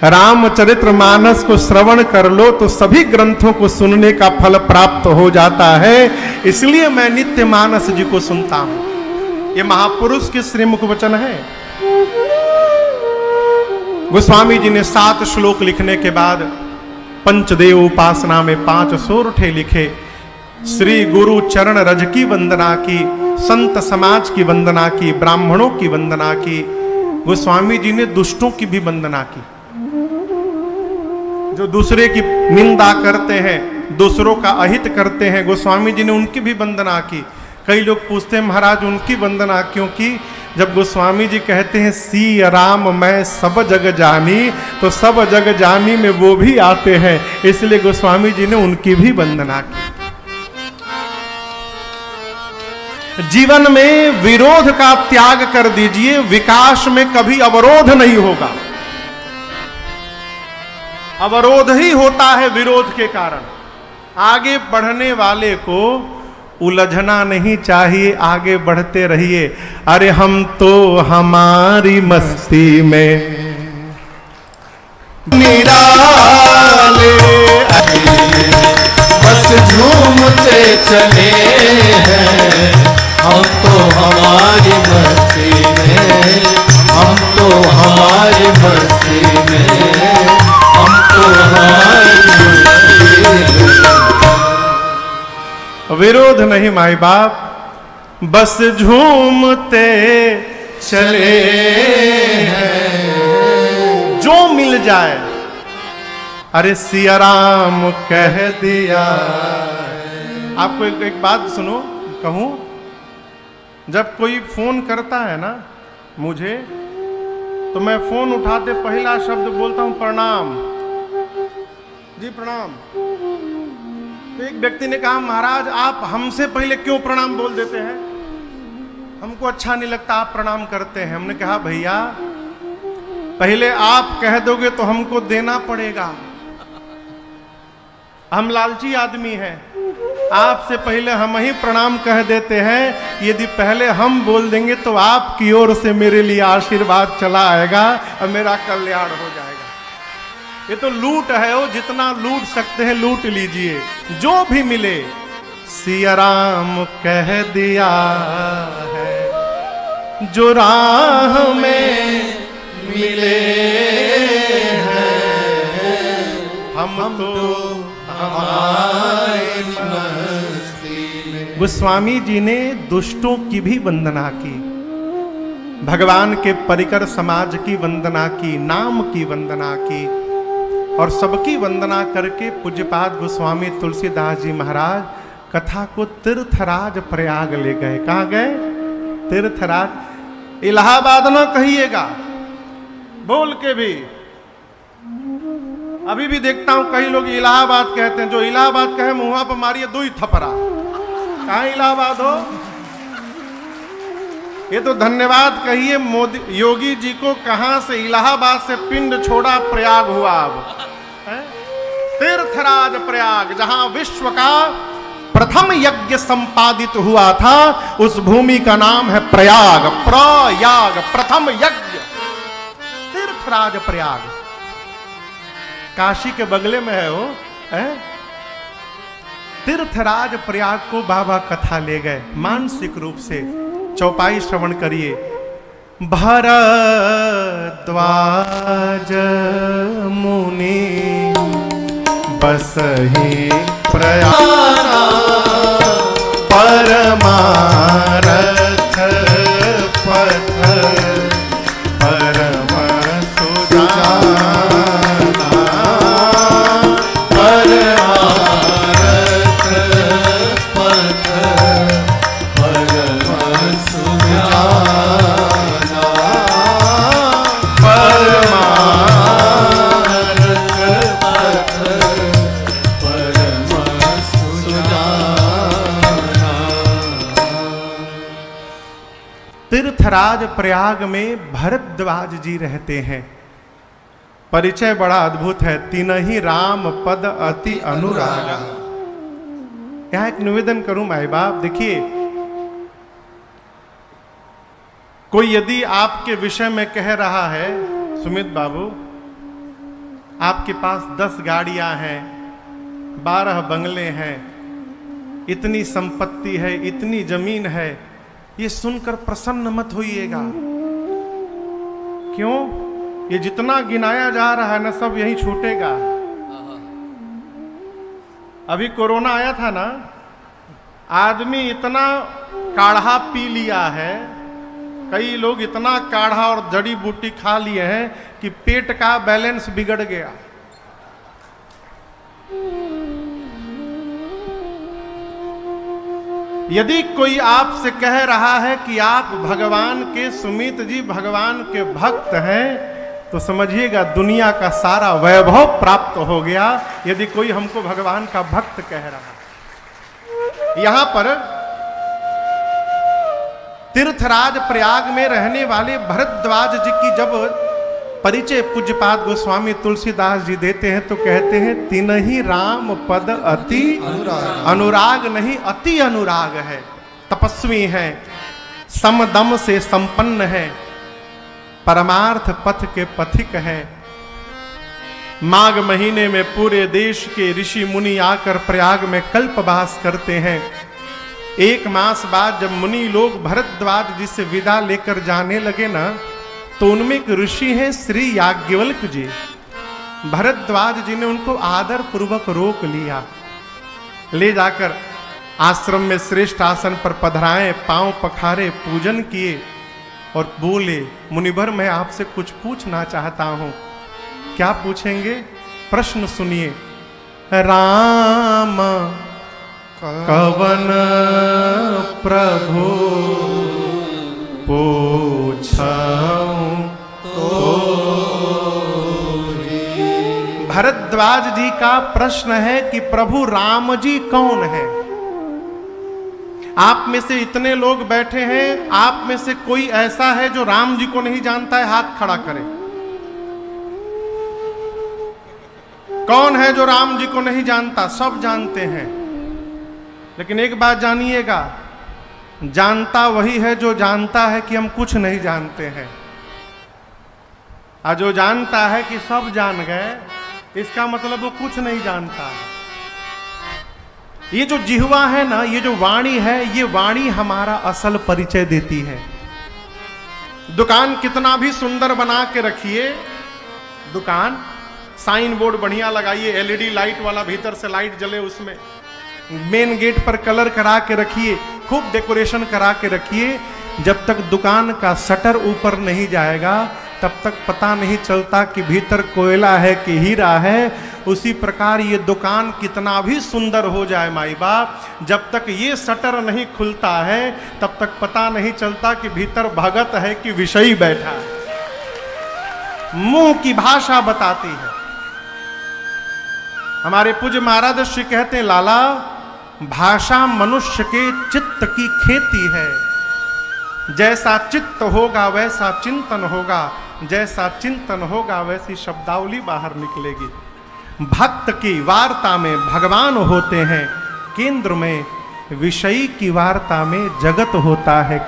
रामचरितमानस को श्रवण कर लो तो सभी ग्रंथों को सुनने का फल प्राप्त हो जाता है। इसलिए मैं नित्य मानस जी को सुनता हूं। ये महापुरुष के श्रीमुख वचन है। गोस्वामी जी ने 7 श्लोक लिखने के बाद पंचदेव उपासना में 5 सोरठे लिखे। श्री गुरु चरण रज की वंदना की, संत समाज की वंदना की, ब्राह्मणों की वंदना की। गोस्वामी जी ने दुष्टों की भी वंदना की, जो दूसरे की निंदा करते हैं, दूसरों का अहित करते हैं, गोस्वामी जी ने उनकी भी वंदना की। कई लोग पूछते हैं महाराज उनकी वंदना क्यों की? जब गोस्वामी जी कहते हैं सी राम मैं सब जग जानी, तो सब जग जानी में वो भी आते हैं, इसलिए गोस्वामी जी ने उनकी भी वंदना की। जीवन में विरोध का त्याग कर दीजिए, विकास में कभी अवरोध नहीं होगा। अवरोध ही होता है विरोध के कारण। आगे बढ़ने वाले को उलझना नहीं चाहिए, आगे बढ़ते रहिए। अरे हम तो हमारी मस्ती में निराले बस झूमते चले हैं, हम तो हमारी मस्ती में, हम तो हमारी मस्ती में, हम तो हमारी मस्ती में। विरोध नहीं माई बाप, बस झूमते चले हैं। जो मिल जाए, अरे सिया राम कह दिया। आपको एक बात सुनो कहूं, जब कोई फोन करता है ना मुझे, तो मैं फोन उठाते पहला शब्द बोलता हूं प्रणाम जी, प्रणाम। तो एक व्यक्ति ने कहा महाराज आप हमसे पहले क्यों प्रणाम बोल देते हैं? हमको अच्छा नहीं लगता आप प्रणाम करते हैं। हमने कहा भैया पहले आप कह दोगे तो हमको देना पड़ेगा, हम लालची आदमी हैं। आपसे पहले हम ही प्रणाम कह देते हैं, यदि पहले हम बोल देंगे तो आपकी ओर से मेरे लिए आशीर्वाद चला आएगा और मेरा कल्याण हो जाएगा। ये तो लूट है, वो जितना लूट सकते हैं लूट लीजिए, जो भी मिले सिया राम कह दिया है। जो राह में मिले हैं, हम तो हमारी मस्ती में। गोस्वामी जी ने दुष्टों की भी वंदना की, भगवान के परिकर समाज की वंदना की, नाम की वंदना की, और सबकी वंदना करके पूज्यपाद गोस्वामी तुलसीदास जी महाराज कथा को तीर्थराज प्रयाग ले गए। कहाँ गए? तीर्थराज। इलाहाबाद ना कहिएगा, बोल के भी। अभी भी देखता हूं कई लोग इलाहाबाद कहते हैं, जो इलाहाबाद कहे मुंह पर मारिए 2 थपरा। कहाँ इलाहाबाद हो? ये तो धन्यवाद कहिए मोदी योगी जी को, कहां से इलाहाबाद से पिंड छोड़ा प्रयाग हुआ। अब तीर्थराज प्रयाग, जहां विश्व का प्रथम यज्ञ संपादित हुआ था, उस भूमि का नाम है प्रयाग। प्रयाग प्रथम यज्ञ, तीर्थराज प्रयाग काशी के बगले में है वो। तीर्थराज प्रयाग को बाबा कथा ले गए मानसिक रूप से। चौपाई श्रवण करिए। भरद्वाज मुनि बसहि प्रयाग, परमारथ पथ परम सुजाना। तीर्थराज प्रयाग में भरद्वाज जी रहते हैं। परिचय बड़ा अद्भुत है। तीनही राम पद अति अनुरागा। यहां एक निवेदन करूं माई बाप, देखिए कोई यदि आपके विषय में कह रहा है सुमित बाबू आपके पास 10 गाड़ियां हैं, 12 बंगले हैं, इतनी संपत्ति है, इतनी जमीन है, ये सुनकर प्रसन्न मत होइएगा। क्यों? ये जितना गिनाया जा रहा है ना, सब यही छूटेगा। अभी कोरोना आया था ना, आदमी इतना काढ़ा पी लिया है, कई लोग इतना काढ़ा और जड़ी बूटी खा लिए हैं कि पेट का बैलेंस बिगड़ गया। यदि कोई आपसे कह रहा है कि आप भगवान के, सुमित जी भगवान के भक्त हैं, तो समझिएगा दुनिया का सारा वैभव प्राप्त हो गया, यदि कोई हमको भगवान का भक्त कह रहा है। यहां पर तीर्थराज प्रयाग में रहने वाले भरद्वाज जी की जब परिचय पूज्यपाद गोस्वामी तुलसीदास जी देते हैं तो कहते हैं, तिनहि राम पद अति अनुराग नहीं, अति अनुराग है। तपस्वी है, समदम से संपन्न है, परमार्थ पथ के पथिक है। माघ महीने में पूरे देश के ऋषि मुनि आकर प्रयाग में कल्पवास करते हैं। 1 मास बाद जब मुनि लोग भरद्वाज जी से विदा लेकर जाने लगे ना, तो उनमें एक ऋषि हैं श्री याज्ञवल्क्य जी। भरद्वाज जी ने उनको आदर पूर्वक रोक लिया, ले जाकर आश्रम में श्रेष्ठ आसन पर पधराए, पांव पखारे, पूजन किए और बोले, मुनिवर मैं आपसे कुछ पूछना चाहता हूं। क्या पूछेंगे? प्रश्न सुनिए। राम कवन प्रभु पूछऊं तो। भरद्वाज जी का प्रश्न है कि प्रभु राम जी कौन है? आप में से इतने लोग बैठे हैं, आप में से कोई ऐसा है जो राम जी को नहीं जानता है? हाथ खड़ा करे। कौन है जो राम जी को नहीं जानता? सब जानते हैं, लेकिन एक बात जानिएगा, जानता वही है जो जानता है कि हम कुछ नहीं जानते हैं। और जो जानता है कि सब जान गए, इसका मतलब वो कुछ नहीं जानता है। ये जो जिह्वा है ना, ये जो वाणी है, ये वाणी हमारा असल परिचय देती है। दुकान कितना भी सुंदर बना के रखिए, दुकान साइन बोर्ड बढ़िया लगाइए, एलईडी लाइट वाला, भीतर से लाइट जले, उसमें मेन गेट पर कलर करा के रखिए, खूब डेकोरेशन करा के रखिए, जब तक दुकान का शटर ऊपर नहीं जाएगा तब तक पता नहीं चलता कि भीतर कोयला है कि हीरा है। उसी प्रकार ये दुकान कितना भी सुंदर हो जाए माई बाप, जब तक ये शटर नहीं खुलता है तब तक पता नहीं चलता कि भीतर भगत है कि विषयी बैठा है। मुंह की भाषा बताती है। हमारे पूज्य महाराज श्री कहते हैं, लाला भाषा मनुष्य के चित्त की खेती है। जैसा चित्त होगा वैसा चिंतन होगा, जैसा चिंतन होगा वैसी शब्दावली बाहर निकलेगी। भक्त की वार्ता में भगवान होते हैं केंद्र में, विषयी की वार्ता में जगत होता है